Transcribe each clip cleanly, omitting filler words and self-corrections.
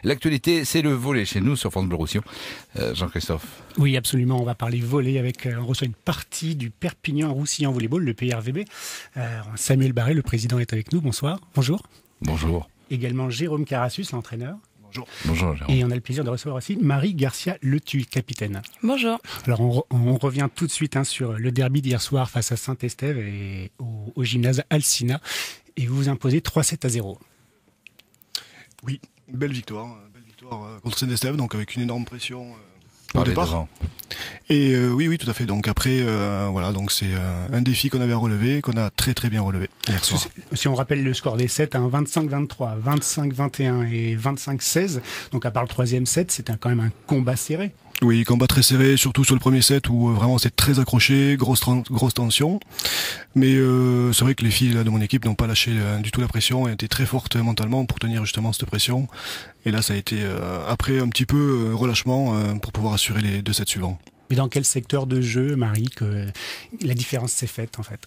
L'actualité, c'est le volley chez nous sur France Bleu Roussillon. Jean-Christophe. Oui, absolument. On va parler volley avec, on reçoit une partie du Perpignan Roussillon Volleyball, le PRVB. Samuel Barré, le président, est avec nous. Bonsoir. Bonjour. Bonjour. Également Jérôme Carassus, l'entraîneur. Bonjour. Bonjour, Jérôme. Et on a le plaisir de recevoir aussi Marie Garcia-Letu, capitaine. Bonjour. Alors, on revient tout de suite sur le derby d'hier soir face à Saint-Estève et au gymnase Alcina. Et vous vous imposez 3-7-0. Oui, belle victoire contre Saint-Estève, donc avec une énorme pression au départ. Et oui, tout à fait. Donc après, voilà, donc c'est un défi qu'on avait à relever, qu'on a très très bien relevé hier soir. Si on rappelle le score des sets, 25-23, 25-21 et 25-16, donc à part le troisième set, c'était quand même un combat serré. Oui, combat très serré, surtout sur le premier set où vraiment c'est très accroché, grosse tension. Mais c'est vrai que les filles là, de mon équipe n'ont pas lâché du tout la pression et étaient très fortes mentalement pour tenir justement cette pression. Et là, ça a été après un petit peu relâchement pour pouvoir assurer les deux sets suivants. Mais dans quel secteur de jeu, Marie, que la différence s'est faite en fait?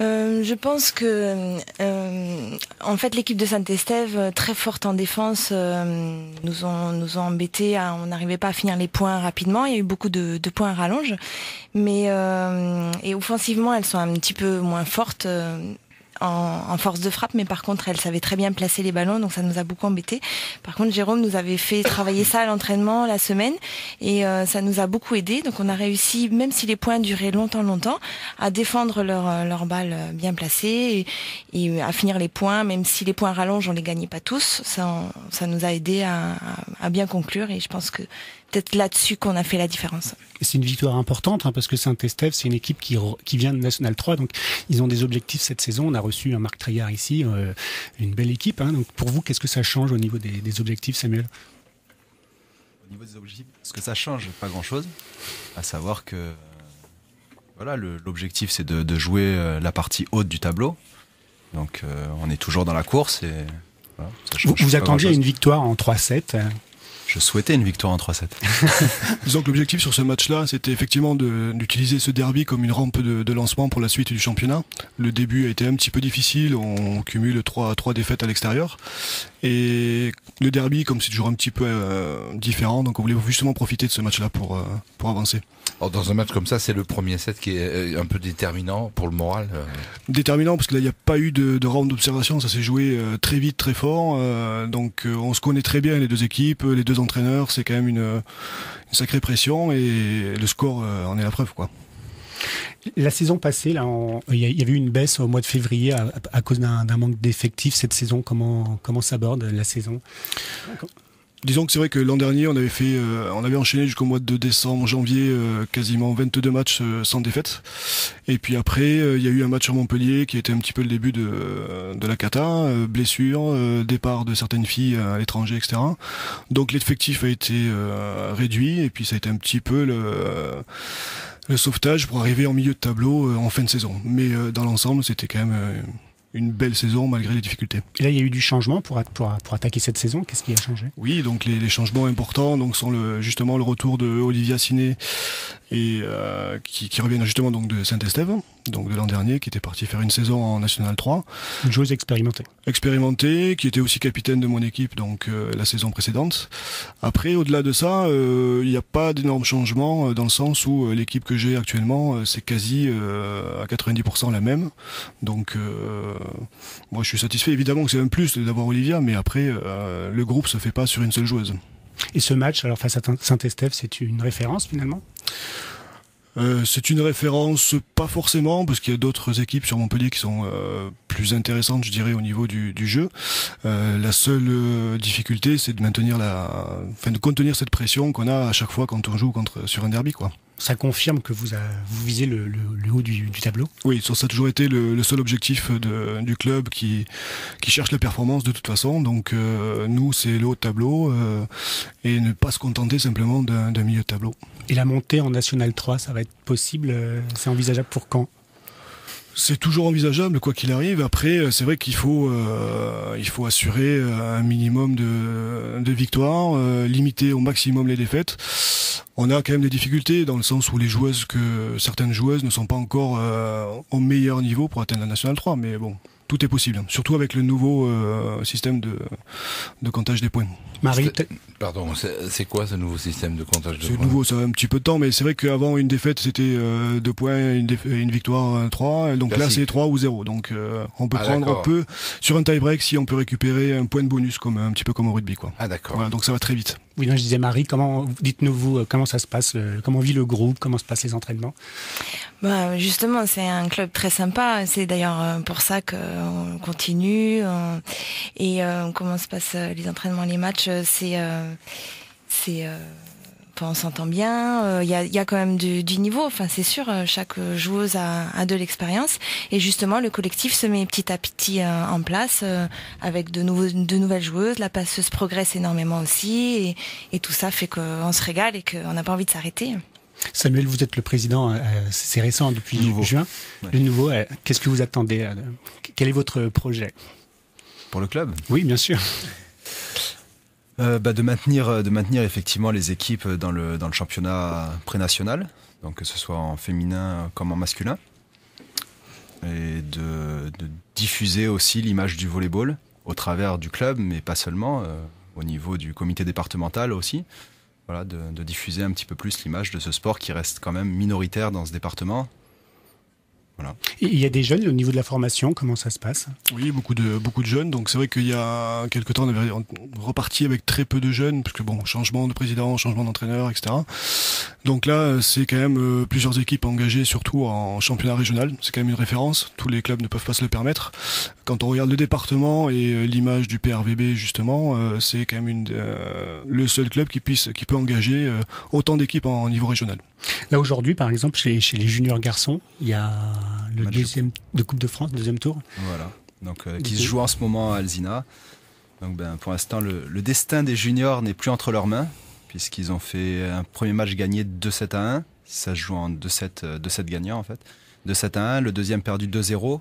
Je pense que en fait l'équipe de Saint-Estève, très forte en défense, nous ont embêtés. On n'arrivait pas à finir les points rapidement. Il y a eu beaucoup de points à rallonge, mais et offensivement elles sont un petit peu moins fortes. En force de frappe, mais par contre elle savait très bien placer les ballons, donc ça nous a beaucoup embêté. Par contre Jérôme nous avait fait travailler ça à l'entraînement la semaine et ça nous a beaucoup aidé, donc on a réussi, même si les points duraient longtemps, à défendre leur balle bien placée et à finir les points, même si les points rallongent on les gagnait pas tous. Ça nous a aidé à bien conclure et je pense que peut-être là-dessus qu'on a fait la différence. C'est une victoire importante parce que Saint-Estève, c'est une équipe qui vient de National 3, donc ils ont des objectifs cette saison. On a reçu un Marc Treillard ici, une belle équipe. Donc pour vous, qu'est-ce que ça change au niveau des objectifs, Samuel? Au niveau des objectifs, ce que ça change, pas grand-chose. À savoir que voilà, l'objectif c'est de jouer la partie haute du tableau. Donc on est toujours dans la course et voilà, ça change vous attendiez une victoire en 3-7. Je souhaitais une victoire en 3-7. Disons que l'objectif sur ce match-là, c'était effectivement d'utiliser ce derby comme une rampe de lancement pour la suite du championnat. Le début a été un petit peu difficile, on cumule trois défaites à l'extérieur. Et le derby, comme c'est toujours un petit peu différent, donc on voulait justement profiter de ce match-là pour avancer. Alors dans un match comme ça, c'est le premier set qui est un peu déterminant pour le moral. Déterminant parce que là il n'y a pas eu de round d'observation, ça s'est joué très vite, très fort. Donc on se connaît très bien les deux équipes, les deux entraîneurs, c'est quand même une sacrée pression et le score en est la preuve, quoi. La saison passée, là, il y avait eu une baisse au mois de février à cause d'un manque d'effectifs. Cette saison, comment s'aborde la saison? Disons que c'est vrai que l'an dernier, on avait enchaîné jusqu'au mois de décembre, janvier, quasiment 22 matchs sans défaite. Et puis après, il y a eu un match sur Montpellier qui était un petit peu le début de la cata, blessure, départ de certaines filles à l'étranger, etc. Donc l'effectif a été réduit et puis ça a été un petit peu le sauvetage pour arriver en milieu de tableau en fin de saison. Mais dans l'ensemble, c'était quand même une belle saison malgré les difficultés. Et là, il y a eu du changement pour attaquer cette saison. Qu'est-ce qui a changé? Oui, donc les changements importants donc sont justement le retour de Olivia Ciné et qui reviennent justement donc de Saint-Estève, donc de l'an dernier, qui était parti faire une saison en National 3. Une joueuse expérimentée. Expérimentée, qui était aussi capitaine de mon équipe donc la saison précédente. Après, au-delà de ça, il n'y a pas d'énormes changements dans le sens où l'équipe que j'ai actuellement, c'est quasi à 90% la même. Donc moi je suis satisfait. Évidemment que c'est un plus d'avoir Olivia, mais après le groupe se fait pas sur une seule joueuse. Et ce match, alors face à Saint-Estève, c'est une référence finalement? C'est une référence, pas forcément, parce qu'il y a d'autres équipes sur Montpellier qui sont plus intéressantes, je dirais, au niveau du jeu. La seule difficulté, c'est de contenir cette pression qu'on a à chaque fois quand on joue sur un derby, quoi. Ça confirme que vous visez le haut du tableau? Oui, ça a toujours été le seul objectif du club qui cherche la performance de toute façon. Donc nous, c'est le haut de tableau et ne pas se contenter simplement d'un milieu de tableau. Et la montée en National 3, ça va être possible? C'est envisageable pour quand? C'est toujours envisageable, quoi qu'il arrive. Après, c'est vrai qu'il faut assurer un minimum de victoires, limiter au maximum les défaites. On a quand même des difficultés dans le sens où certaines joueuses ne sont pas encore au meilleur niveau pour atteindre la National 3, mais bon, tout est possible, surtout avec le nouveau système de comptage des points. Marie, Pardon, c'est quoi ce nouveau système de comptage de C'est points? nouveau, ça a un petit peu de temps, mais c'est vrai qu'avant une défaite c'était 2 points, une victoire 3, donc Classique. là c'est 3 ou 0. Donc on peut Ah, prendre d'accord. un peu sur un tie-break si on peut récupérer un point de bonus, un petit peu comme au rugby, quoi. Ah d'accord. Voilà, donc ça va très vite. oui, non, je disais Marie, dites-nous vous, comment ça se passe, comment vit le groupe, comment se passent les entraînements? Bah, justement, c'est un club très sympa. C'est d'ailleurs pour ça qu'on continue. Comment se passent les entraînements, les matchs, on s'entend bien. Il y a quand même du niveau. Enfin, c'est sûr, chaque joueuse a de l'expérience. Et justement, le collectif se met petit à petit en place avec de nouvelles joueuses. La passeuse progresse énormément aussi. Et tout ça fait qu'on se régale et qu'on n'a pas envie de s'arrêter. Samuel, vous êtes le président, c'est récent depuis Nouveau. juin. Ouais. Le nouveau, qu'est-ce que vous attendez quel est votre projet? Pour le club, Oui, bien sûr. de maintenir effectivement les équipes dans le championnat pré-national, donc que ce soit en féminin comme en masculin, et de diffuser aussi l'image du volleyball au travers du club, mais pas seulement, au niveau du comité départemental aussi. Voilà, de diffuser un petit peu plus l'image de ce sport qui reste quand même minoritaire dans ce département. Voilà. Et il y a des jeunes au niveau de la formation, comment ça se passe? Oui, beaucoup de jeunes. Donc c'est vrai qu'il y a quelques temps, on avait reparti avec très peu de jeunes, parce que bon, changement de président, changement d'entraîneur, etc. Donc là, c'est quand même plusieurs équipes engagées, surtout en championnat régional. C'est quand même une référence. Tous les clubs ne peuvent pas se le permettre. Quand on regarde le département et l'image du PRVB, justement, c'est quand même le seul club qui peut engager autant d'équipes en niveau régional. Là aujourd'hui, par exemple, chez les juniors garçons, il y a le Match deuxième de Coupe de France, deuxième tour. Voilà. Donc, qui se joue en ce moment à Alzina. Donc, pour l'instant, le destin des juniors n'est plus entre leurs mains, puisqu'ils ont fait un premier match gagné 2-7 à 1. Ça se joue en 2-7 gagnants, en fait. 2-7 à 1, le deuxième perdu 2-0.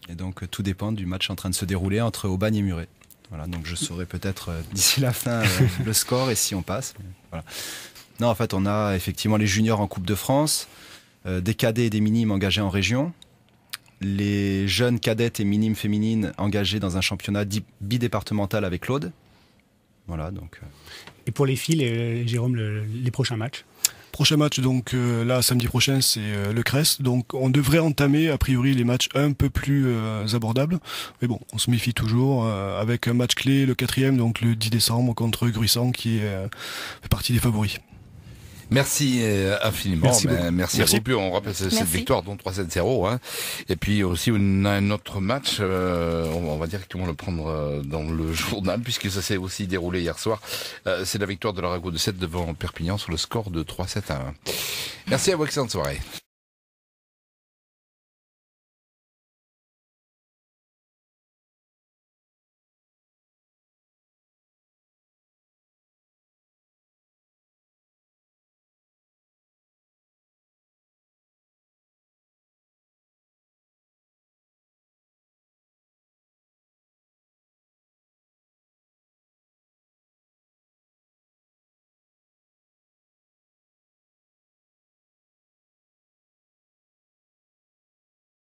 Et donc, tout dépend du match en train de se dérouler entre Aubagne et Muret. Voilà, donc je saurai peut-être d'ici la fin le score et si on passe. Mais voilà. Non, en fait, on a effectivement les juniors en Coupe de France, des cadets et des minimes engagés en région, les jeunes cadettes et minimes féminines engagées dans un championnat bidépartemental avec l'Aude. Voilà, donc. Et pour les filles, Jérôme, les prochains matchs? Prochain match, donc là, samedi prochain, c'est le Crest. Donc on devrait entamer, a priori, les matchs un peu plus abordables. Mais bon, on se méfie toujours avec un match clé, le 4e, donc le 10 décembre, contre Gruissant, qui fait partie des favoris. Merci infiniment. Merci beaucoup. Merci à vous. Puis on rappelle cette Merci. victoire, dont 3-7-0. Hein. Et puis aussi, on a un autre match. On va directement le prendre dans le journal, puisque ça s'est aussi déroulé hier soir. C'est la victoire de l'Arago de 7 devant Perpignan sur le score de 3-7 à 1. Merci à vous, excellente soirée.